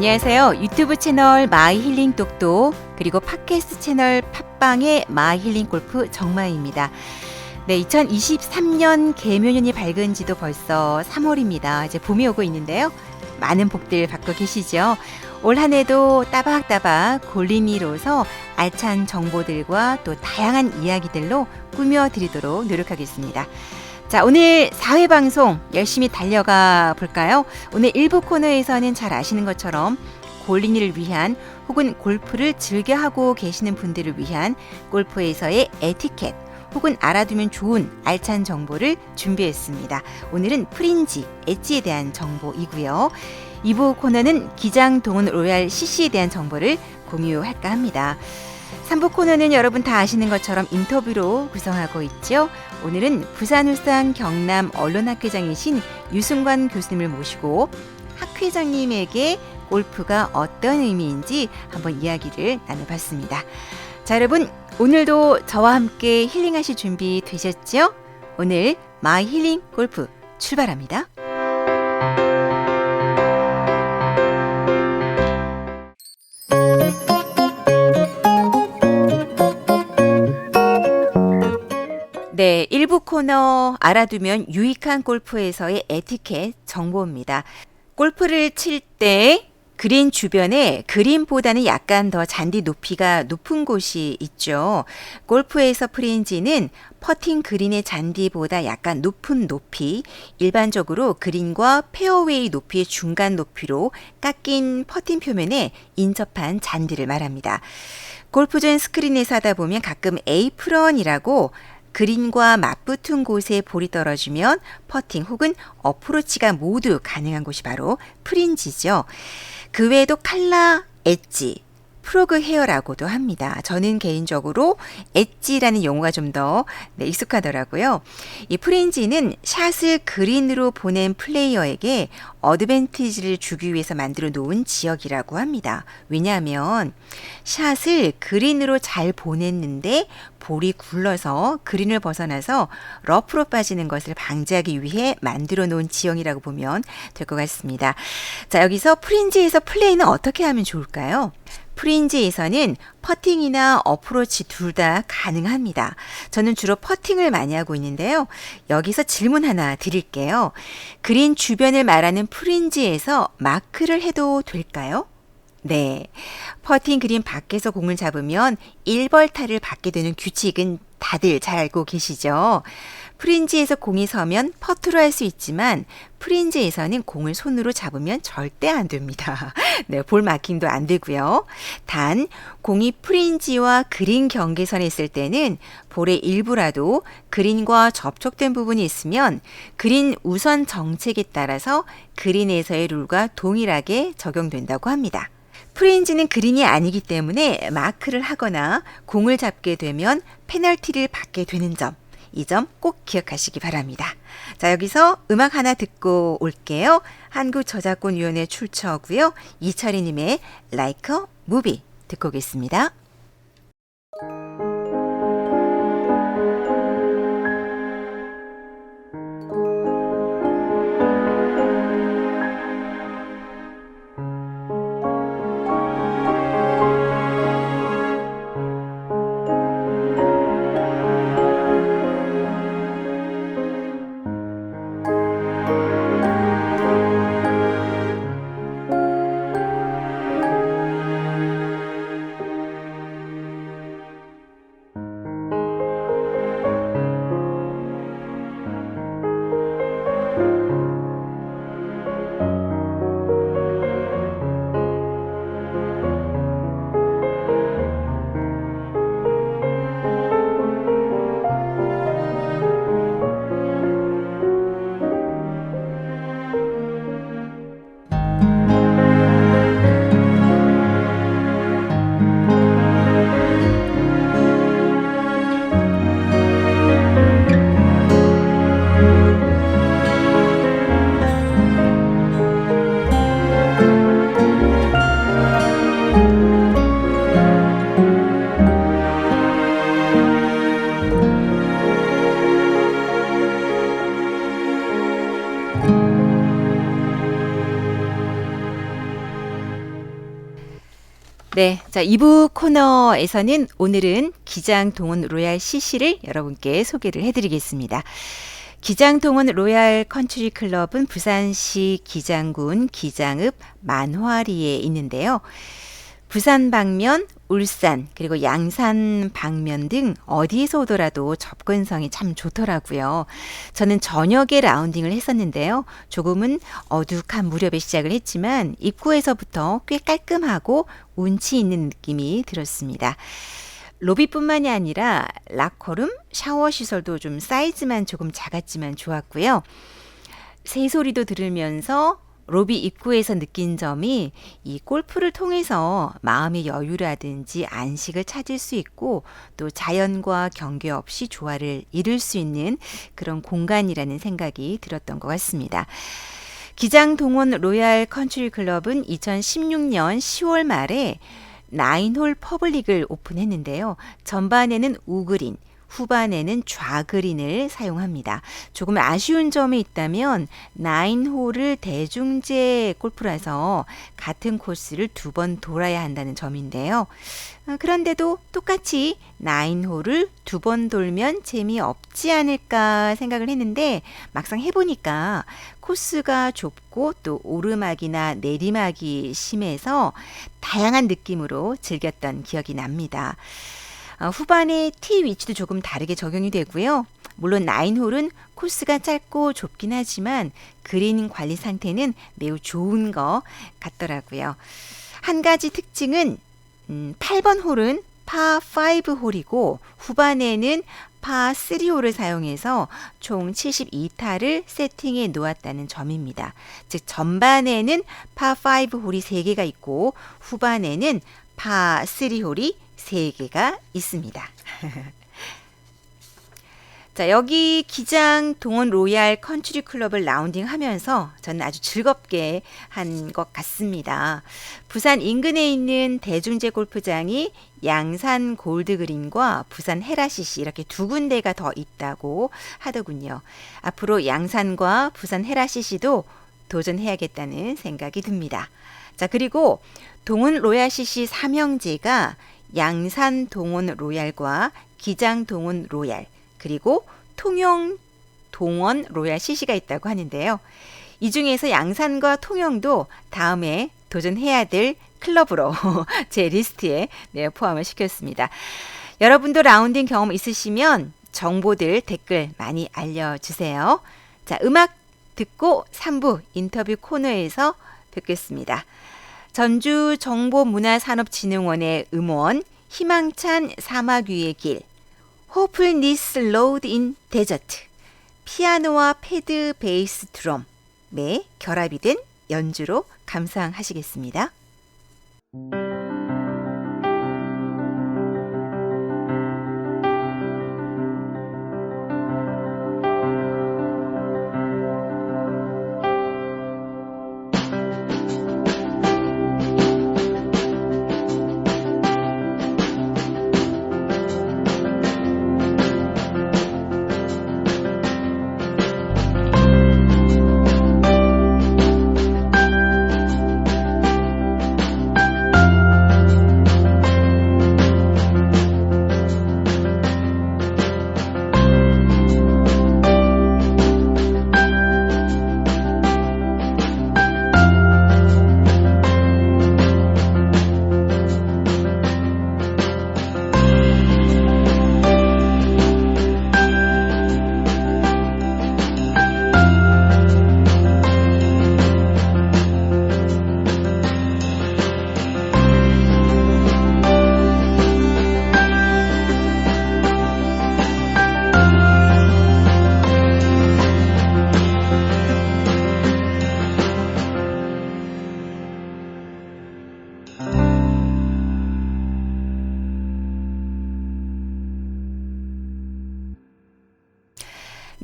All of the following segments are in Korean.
안녕하세요. 유튜브 채널 마이 힐링 똑똑 그리고 팟캐스트 채널 팟빵의 마이 힐링 골프 정마입니다. 네, 2023년 개묘년이 밝은 지도 벌써 3월입니다. 이제 봄이 오고 있는데요. 많은 복들 받고 계시죠? 올 한 해도 따박따박 골림이로서 알찬 정보들과 또 다양한 이야기들로 꾸며드리도록 노력하겠습니다. 자, 오늘 4회 방송 열심히 달려가 볼까요? 오늘 1부 코너에서는 잘 아시는 것처럼 골린이를 위한 혹은 골프를 즐겨하고 계시는 분들을 위한 골프에서의 에티켓 혹은 알아두면 좋은 알찬 정보를 준비했습니다. 오늘은 프린지, 엣지에 대한 정보이고요. 2부 코너는 기장 동원 로얄 CC에 대한 정보를 공유할까 합니다. 3부 코너는 여러분 다 아시는 것처럼 인터뷰로 구성하고 있죠. 오늘은 부산 울산 경남 언론학회장이신 유승관 교수님을 모시고 학회장님에게 골프가 어떤 의미인지 한번 이야기를 나눠봤습니다. 자, 여러분 오늘도 저와 함께 힐링하실 준비 되셨죠? 오늘 마이 힐링 골프 출발합니다. 네, 1부 코너 알아두면 유익한 골프에서의 에티켓 정보입니다. 골프를 칠 때 그린 주변에 그린보다는 약간 더 잔디 높이가 높은 곳이 있죠. 골프에서 프린지는 퍼팅 그린의 잔디보다 약간 높은 높이, 일반적으로 그린과 페어웨이 높이의 중간 높이로 깎인 퍼팅 표면에 인접한 잔디를 말합니다. 골프존 스크린에서 하다 보면 가끔 에이프런이라고 그린과 맞붙은 곳에 볼이 떨어지면 퍼팅 혹은 어프로치가 모두 가능한 곳이 바로 프린지죠. 그 외에도 칼라, 엣지, 프로그 헤어라고도 합니다. 저는 개인적으로 엣지라는 용어가 좀 더 익숙하더라고요. 이 프린지는 샷을 그린으로 보낸 플레이어에게 어드밴티지를 주기 위해서 만들어 놓은 지역이라고 합니다. 왜냐하면 샷을 그린으로 잘 보냈는데 볼이 굴러서 그린을 벗어나서 러프로 빠지는 것을 방지하기 위해 만들어 놓은 지형이라고 보면 될 것 같습니다. 자, 여기서 프린지에서 플레이는 어떻게 하면 좋을까요? 프린지에서는 퍼팅이나 어프로치 둘 다 가능합니다. 저는 주로 퍼팅을 많이 하고 있는데요. 여기서 질문 하나 드릴게요. 그린 주변을 말하는 프린지에서 마크를 해도 될까요? 네. 퍼팅 그린 밖에서 공을 잡으면 1벌타를 받게 되는 규칙은 다들 잘 알고 계시죠? 프린지에서 공이 서면 퍼트로 할 수 있지만 프린지에서는 공을 손으로 잡으면 절대 안 됩니다. 네, 볼 마킹도 안 되고요. 단 공이 프린지와 그린 경계선에 있을 때는 볼의 일부라도 그린과 접촉된 부분이 있으면 그린 우선 정책에 따라서 그린에서의 룰과 동일하게 적용된다고 합니다. 프린지는 그린이 아니기 때문에 마크를 하거나 공을 잡게 되면 페널티를 받게 되는 점, 이 점 꼭 기억하시기 바랍니다. 자, 여기서 음악 하나 듣고 올게요. 한국저작권위원회 출처고요. 이철희님의 Like a Movie 듣고 오겠습니다. 네, 자 2부 코너에서는 오늘은 기장동원 로얄 CC를 여러분께 소개를 해드리겠습니다. 기장동원 로얄 컨트리 클럽은 부산시 기장군 기장읍 만화리에 있는데요. 부산 방면, 울산, 그리고 양산 방면 등 어디에서 오더라도 접근성이 참 좋더라고요. 저는 저녁에 라운딩을 했었는데요. 조금은 어둑한 무렵에 시작을 했지만 입구에서부터 꽤 깔끔하고 운치 있는 느낌이 들었습니다. 로비뿐만이 아니라 락커룸, 샤워 시설도 좀 사이즈만 조금 작았지만 좋았고요. 새소리도 들으면서 로비 입구에서 느낀 점이 이 골프를 통해서 마음의 여유라든지 안식을 찾을 수 있고 또 자연과 경계 없이 조화를 이룰 수 있는 그런 공간이라는 생각이 들었던 것 같습니다. 기장동원 로얄 컨트리 클럽은 2016년 10월 말에 9홀 퍼블릭을 오픈했는데요. 전반에는 우그린, 후반에는 좌그린을 사용합니다. 조금 아쉬운 점이 있다면 9홀을 대중제 골프라서 같은 코스를 2번 돌아야 한다는 점인데요. 그런데도 똑같이 9홀을 2번 돌면 재미없지 않을까 생각을 했는데 막상 해보니까 코스가 좁고 또 오르막이나 내리막이 심해서 다양한 느낌으로 즐겼던 기억이 납니다. 후반에 티 위치도 조금 다르게 적용이 되고요. 물론 9홀은 코스가 짧고 좁긴 하지만 그린 관리 상태는 매우 좋은 것 같더라고요. 한 가지 특징은 8번 홀은 파5 홀이고 후반에는 파3 홀을 사용해서 총 72타를 세팅해 놓았다는 점입니다. 즉 전반에는 파5 홀이 3개가 있고 후반에는 파3 홀이 3개가 있습니다. 자, 여기 기장동원 로얄 컨트리 클럽을 라운딩 하면서 저는 아주 즐겁게 한 것 같습니다. 부산 인근에 있는 대중제 골프장이 양산 골드그린과 부산 헤라CC 이렇게 두 군데가 더 있다고 하더군요. 앞으로 양산과 부산 헤라CC도 도전해야겠다는 생각이 듭니다. 자, 그리고 동원 로얄 CC 삼형제가 양산 동원 로얄과 기장 동원 로얄 그리고 통영 동원 로얄 CC가 있다고 하는데요. 이 중에서 양산과 통영도 다음에 도전해야 될 클럽으로 제 리스트에 포함을 시켰습니다. 여러분도 라운딩 경험 있으시면 정보들 댓글 많이 알려주세요. 자, 음악 듣고 3부 인터뷰 코너에서 뵙겠습니다. 전주 정보문화산업진흥원의 음원 희망찬 사막 위의 길, Hopeless Road in Desert, 피아노와 패드 베이스 드럼의 결합이 된 연주로 감상하시겠습니다.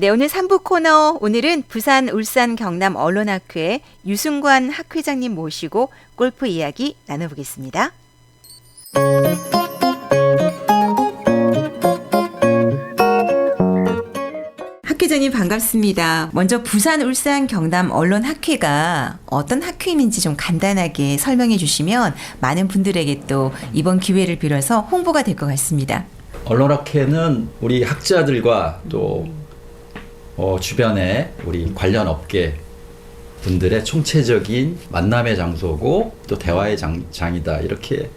네, 오늘 3부 코너, 오늘은 부산, 울산, 경남 언론학회 유승관 학회장님 모시고 골프 이야기 나눠보겠습니다. 학회장님 교수님 반갑습니다. 먼저 부산, 울산, 경남 언론학회가 어떤 학회인지 좀 간단하게 설명해 주시면 많은 분들에게 또 이번 기회를 빌어서 홍보가 될 것 같습니다. 언론학회는 우리 학자들과 또 주변에 우리 관련 업계 분들의 총체적인 만남의 장소고 또 대화의 장이다, 이렇게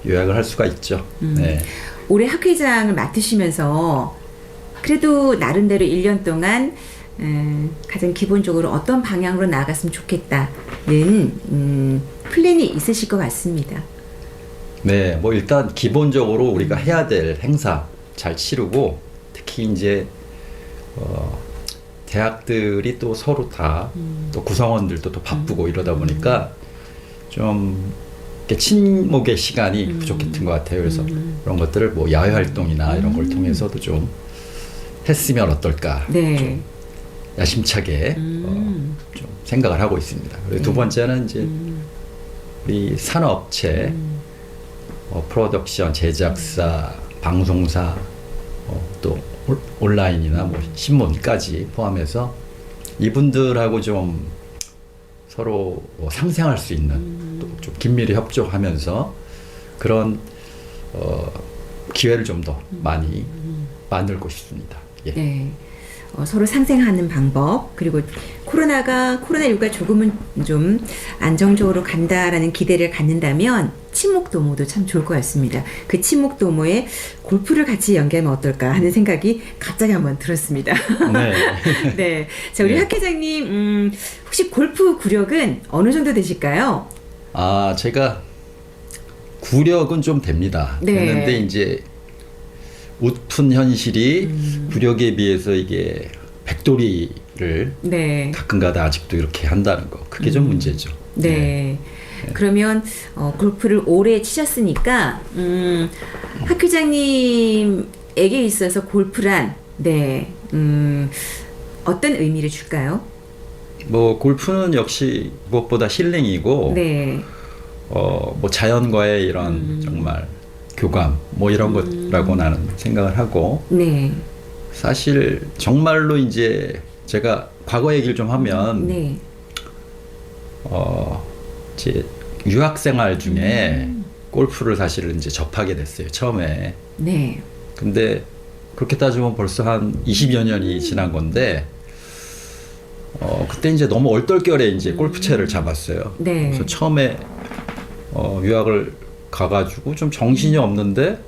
요약을 할 수가 있죠. 네. 올해 학회장을 맡으시면서 그래도 나름대로 1년 동안 가장 기본적으로 어떤 방향으로 나아갔으면 좋겠다는 플랜이 있으실 것 같습니다. 네, 뭐 일단 기본적으로 우리가 해야 될 행사 잘 치르고, 특히 이제 대학들이 또 서로 다 또 구성원들도 또 바쁘고 이러다 보니까 좀 이렇게 친목의 시간이 부족했던 것 같아요. 그래서 그런 것들을 뭐 야외 활동이나 이런 걸 통해서도 좀 했으면 어떨까, 네. 좀 야심차게 좀 생각을 하고 있습니다. 그리고 두 번째는 이제 우리 산업체, 프로덕션, 제작사, 방송사, 또 온라인이나 뭐 신문까지 포함해서 이분들하고 좀 서로 상생할 수 있는, 또 좀 긴밀히 협조하면서 그런 기회를 좀 더 많이 만들고 싶습니다. 예. 네. 서로 상생하는 방법, 그리고 코로나19가 조금은 좀 안정적으로 간다라는 기대를 갖는다면 친목 도모도 참 좋을 것 같습니다. 그 친목 도모에 골프를 같이 연계하면 어떨까 하는 생각이 갑자기 한번 들었습니다. 네. 네. 자, 우리 네. 학회장님, 혹시 골프 구력은 어느 정도 되실까요? 아, 제가 구력은 좀 됩니다. 네. 되는데 이제 웃픈 현실이 구력에 비해서 이게 백돌이를 네. 가끔가다 아직도 이렇게 한다는 거, 그게 좀 문제죠. 네. 그러면 골프를 오래 치셨으니까 학회장님에게 있어서 골프란 어떤 의미를 줄까요? 뭐 골프는 역시 무엇보다 힐링이고, 네. 뭐 자연과의 이런 정말 교감, 뭐 이런 거라고 나는 생각을 하고, 네. 사실 정말로 이제 제가 과거 얘기를 좀 하면 네. 제 유학생활 중에 골프를 사실은 이제 접하게 됐어요, 처음에. 네. 근데 그렇게 따지면 벌써 한 20여 년이 지난 건데, 그때 이제 너무 얼떨결에 이제 골프채를 잡았어요. 네. 그래서 처음에 유학을 가가지고 좀 정신이 없는데,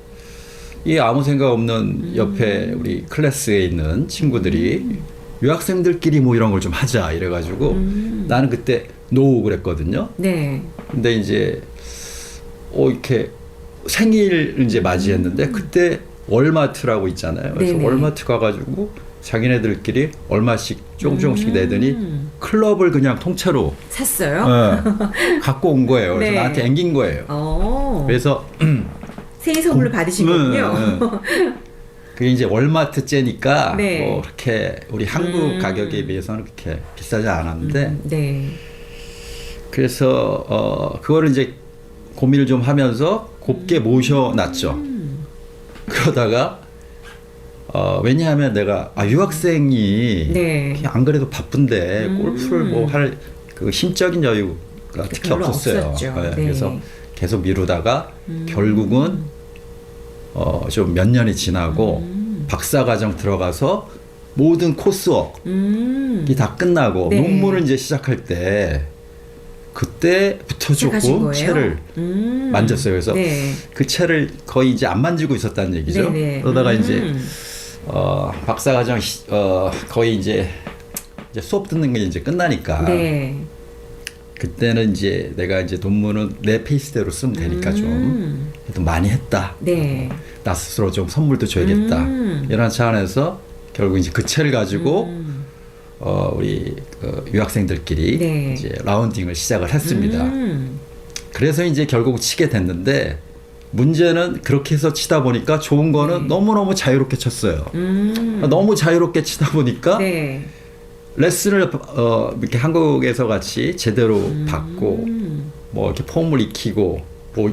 이 아무 생각 없는 옆에 우리 클래스에 있는 친구들이 유학생들끼리 뭐 이런 걸 좀 하자 이래가지고 나는 그때 노 그랬거든요. 네. 근데 이제 이렇게 생일 이제 맞이했는데 그때 월마트라고 있잖아요. 그래서 네네. 월마트 가가지고 자기네들끼리 얼마씩 조금씩 내더니 클럽을 그냥 통째로 샀어요? 갖고 온 거예요. 그래서 네. 나한테 앵긴 거예요. 그래서 생일 선물로 받으신 거군요. 그게 이제 월마트 째니까 네. 뭐 그렇게 우리 한국 가격에 비해서는 그렇게 비싸지 않았는데, 네. 그래서 그거를 이제 고민을 좀 하면서 곱게 모셔놨죠. 그러다가 왜냐하면 내가 유학생이 네. 안 그래도 바쁜데 골프를 뭐 할 그 심적인 여유가 특히 별로 없었어요. 없었죠. 네, 네. 그래서 계속 미루다가 결국은 좀 몇 년이 지나고 박사과정 들어가서 모든 코스웍이 다 끝나고 네. 논문을 이제 시작할 때 그때부터 시작하신 조금 거예요? 채를 만졌어요. 그래서 네. 그 채를 거의 이제 안 만지고 있었다는 얘기죠. 네네. 그러다가 이제 박사과정 거의 이제 수업 듣는 게 이제 끝나니까 네. 그때는 이제 내가 이제 논문은 내 페이스대로 쓰면 되니까 좀 그래도 많이 했다. 네. 나 스스로 좀 선물도 줘야겠다. 이런 차원에서 결국 이제 그 채를 가지고 우리 유학생들끼리 네. 이제 라운딩을 시작을 했습니다. 그래서 이제 결국 치게 됐는데, 문제는 그렇게 해서 치다 보니까 좋은 거는 너무너무 자유롭게 쳤어요. 너무 자유롭게 치다 보니까 네. 레슨을 이렇게 한국에서 같이 제대로 받고 뭐 이렇게 폼을 익히고 뭐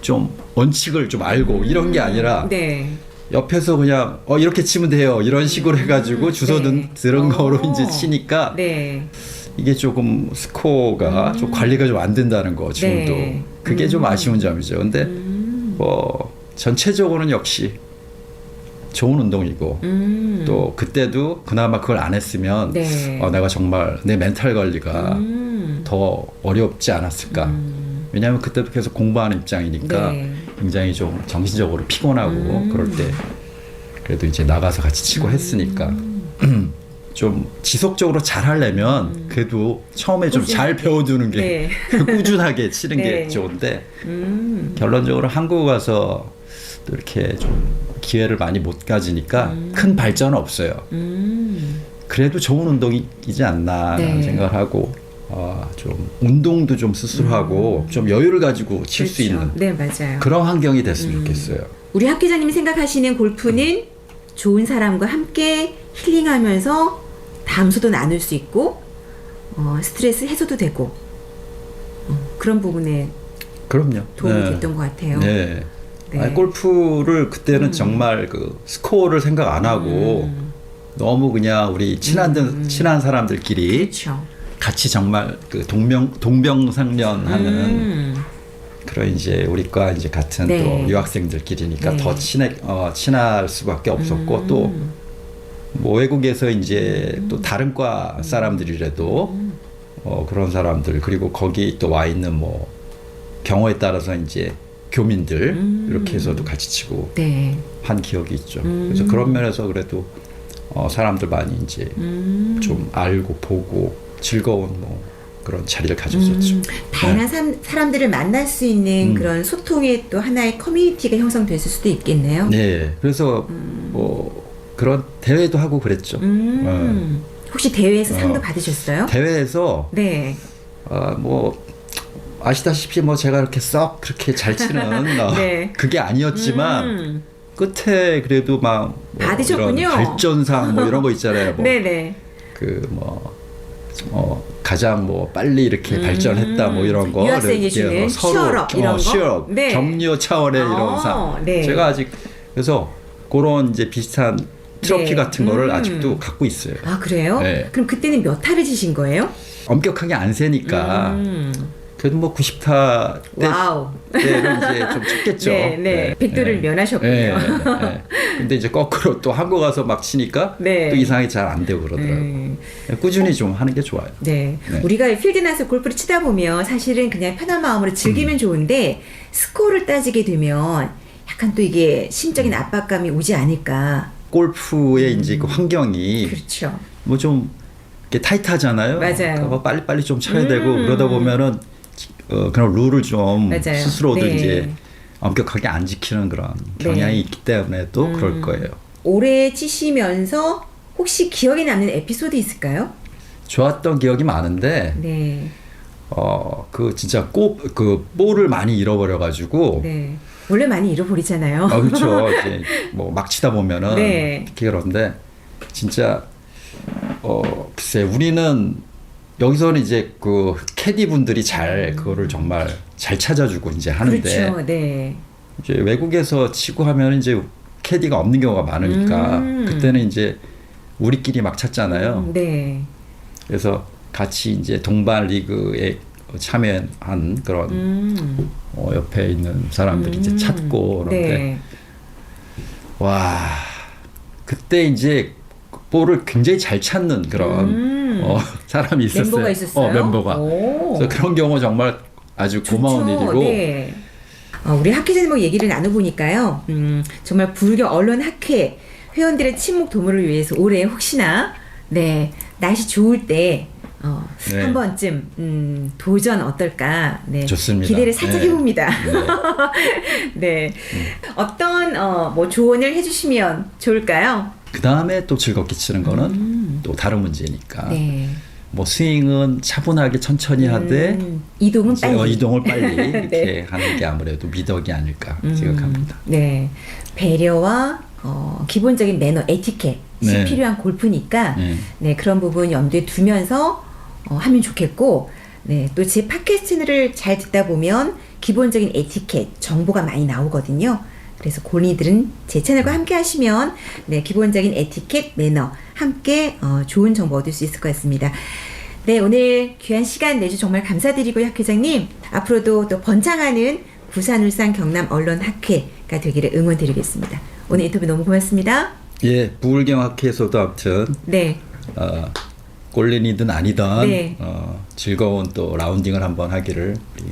좀 원칙을 좀 알고 이런 게 아니라 네. 옆에서 그냥 이렇게 치면 돼요 이런 식으로 해가지고 주소든 들은 거로 이제 치니까 네. 이게 조금 스코어가 좀 관리가 좀 안 된다는 거 지금도 네. 그게 좀 아쉬운 점이죠. 근데 뭐 전체적으로는 역시 좋은 운동이고 또 그때도 그나마 그걸 안 했으면 네. 내가 정말 내 멘탈 관리가 더 어렵지 않았을까. 왜냐하면 그때도 계속 공부하는 입장이니까 네. 굉장히 좀 정신적으로 피곤하고 그럴 때 그래도 이제 나가서 같이 치고 했으니까 좀 지속적으로 잘 하려면 그래도 처음에 좀 잘 배워두는 게 네. 꾸준하게 치는 네. 게 좋은데 결론적으로 한국 와서 또 이렇게 좀 기회를 많이 못 가지니까 큰 발전은 없어요. 그래도 좋은 운동이지 않나 네. 생각을 하고 좀 운동도 좀 스스로 하고 좀 여유를 가지고 칠 수 그렇죠. 있는 네, 맞아요. 그런 환경이 됐으면 좋겠어요. 우리 학 기자님이 생각하시는 골프는 좋은 사람과 함께 힐링하면서 담소도 나눌 수 있고 스트레스 해소도 되고 그런 부분에 그럼요. 도움이 네. 됐던 것 같아요. 네. 네. 아니, 골프를 그때는 정말 그 스코어를 생각 안 하고 너무 그냥 우리 친한 사람들끼리 그렇죠. 같이 정말 그 동병상련하는 그런 이제 우리과 이제 같은 네. 또 유학생들끼리니까 네. 더 친할 수밖에 없었고 또 뭐 외국에서 이제 또 다른 과 사람들이라도 그런 사람들 그리고 거기 또 와 있는 뭐 경우에 따라서 이제 교민들 이렇게 해서도 같이 치고 네. 한 기억이 있죠. 그래서 그런 면에서 그래도 사람들 많이 이제 좀 알고 보고 즐거운 뭐 그런 자리를 가졌었죠. 다양한 사람들을 만날 수 있는 그런 소통의 또 하나의 커뮤니티가 형성됐을 수도 있겠네요. 네, 그래서 뭐 그런 대회도 하고 그랬죠. 혹시 대회에서 상도 받으셨어요? 대회에서 네. 뭐 아시다시피 뭐 제가 이렇게 썩 그렇게 잘 치는 네. 그게 아니었지만 끝에 그래도 막 뭐 받으셨군요. 이런 발전상 뭐 이런 거 있잖아요. 뭐 네네. 그 가장 뭐 빨리 이렇게 발전했다 뭐 이런 거 유학생이 주는 시어럽 이런 거? 시어럽 네. 격려 차원의 이런 상 네. 제가 아직 그래서 그런 이제 비슷한 트로피 네. 같은 거를 아직도 갖고 있어요. 아 그래요? 네. 그럼 그때는 몇 타를 치신 거예요? 엄격하게 안 세니까 그래도 뭐 90타 와우. 때는 이제 좀 쳤겠죠. 네, 네. 백도를 면하셨군요. 네. 근데 이제 거꾸로 또 한국 가서 막 치니까 네. 또 이상하게 잘 안 되고 그러더라고요. 꾸준히 좀 하는 게 좋아요. 네. 네. 우리가 필드 나서 골프를 치다 보면 사실은 그냥 편한 마음으로 즐기면 좋은데 스코어를 따지게 되면 약간 또 이게 심적인 압박감이 오지 않을까. 골프의 이제 그 환경이 그렇죠. 뭐 좀 이렇게 타이트하잖아요. 맞아요. 그러니까 뭐 빨리빨리 좀 쳐야 되고 그러다 보면은 그런 룰을 좀 맞아요. 스스로도 네. 이제 엄격하게 안 지키는 그런 경향이 네. 있기 때문에 또 그럴 거예요. 오래 치시면서 혹시 기억에 남는 에피소드 있을까요? 좋았던 기억이 많은데 네. 그 진짜 그 볼을 많이 잃어버려가지고 네. 원래 많이 잃어버리잖아요. 그렇죠. 이제 뭐 막 치다 보면은 네. 특히 그런데 진짜 글쎄 우리는 여기서는 이제 그 캐디 분들이 잘 그거를 정말 잘 찾아주고 이제 하는데 그렇죠. 네. 이제 외국에서 치고 하면 이제 캐디가 없는 경우가 많으니까 그때는 이제 우리끼리 막 쳤잖아요. 네. 그래서 같이 이제 동반 리그에 참여한 그런 옆에 있는 사람들이 이제 찾고 그런데 네. 와 그때 이제 볼을 굉장히 잘 찾는 그런 사람이 있었어요. 멤버가 있었어요. 멤버가. 오. 그래서 그런 경우 정말 아주 고마운 좋죠. 일이고. 네. 우리 학회장님하고 얘기를 나눠보니까요. 정말 불교 언론 학회 회원들의 친목 도모를 위해서 올해 혹시나 네 날씨 좋을 때 네. 한 번쯤 도전 어떨까? 네. 좋습니다. 기대를 살짝 네. 해봅니다. 네. 어떤 뭐 조언을 해주시면 좋을까요? 그 다음에 또 즐겁게 치는 거는 또 다른 문제니까. 네. 뭐 스윙은 차분하게 천천히 하되 이동은 빨리. 이동을 빨리 이렇게 네. 하는 게 아무래도 미덕이 아닐까 생각합니다. 네. 배려와 기본적인 매너, 에티켓이 네. 필요한 골프니까 네. 네, 그런 부분 염두에 두면서 하면 좋겠고 네, 또 제 팟캐스트를 잘 듣다 보면 기본적인 에티켓 정보가 많이 나오거든요. 그래서 골린이들은 제 채널과 함께 하시면 네, 기본적인 에티켓, 매너 함께 좋은 정보 얻을 수 있을 것 같습니다. 네, 오늘 귀한 시간 내주 정말 감사드리고요, 학회장님. 앞으로도 또 번창하는 부산, 울산, 경남 언론학회가 되기를 응원드리겠습니다. 오늘 인터뷰 너무 고맙습니다. 예, 부울경학회에서도 아무튼 네. 꼴린이든 아니든 네. 즐거운 또 라운딩을 한번 하기를 우리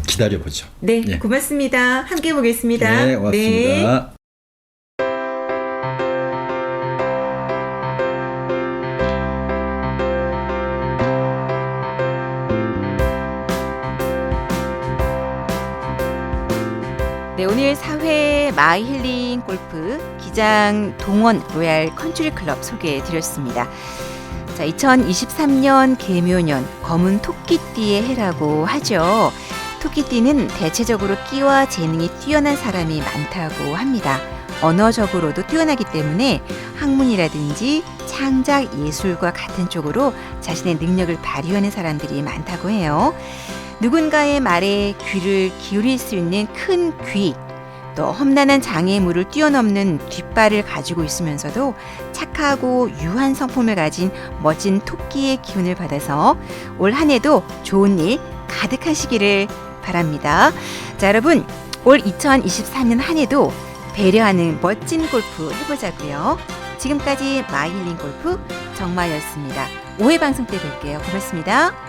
기다려보죠. 네, 예. 고맙습니다. 함께 보겠습니다. 네, 고맙습니다. 네, 오늘 4회 마이 힐링 골프 기장 동원 로얄 컨트리 클럽 소개해 드렸습니다. 자, 2023년 개묘년 검은 토끼띠의 해라고 하죠. 토끼띠는 대체적으로 끼와 재능이 뛰어난 사람이 많다고 합니다. 언어적으로도 뛰어나기 때문에 학문이라든지 창작 예술과 같은 쪽으로 자신의 능력을 발휘하는 사람들이 많다고 해요. 누군가의 말에 귀를 기울일 수 있는 큰 귀, 또 험난한 장애물을 뛰어넘는 뒷발을 가지고 있으면서도 착하고 유한 성품을 가진 멋진 토끼의 기운을 받아서 올 한 해도 좋은 일 가득하시기를 바랍니다. 자, 여러분, 올 2023년 한 해도 배려하는 멋진 골프 해보자고요. 지금까지 마이힐링 골프 정마였습니다. 5회 방송 때 뵐게요. 고맙습니다.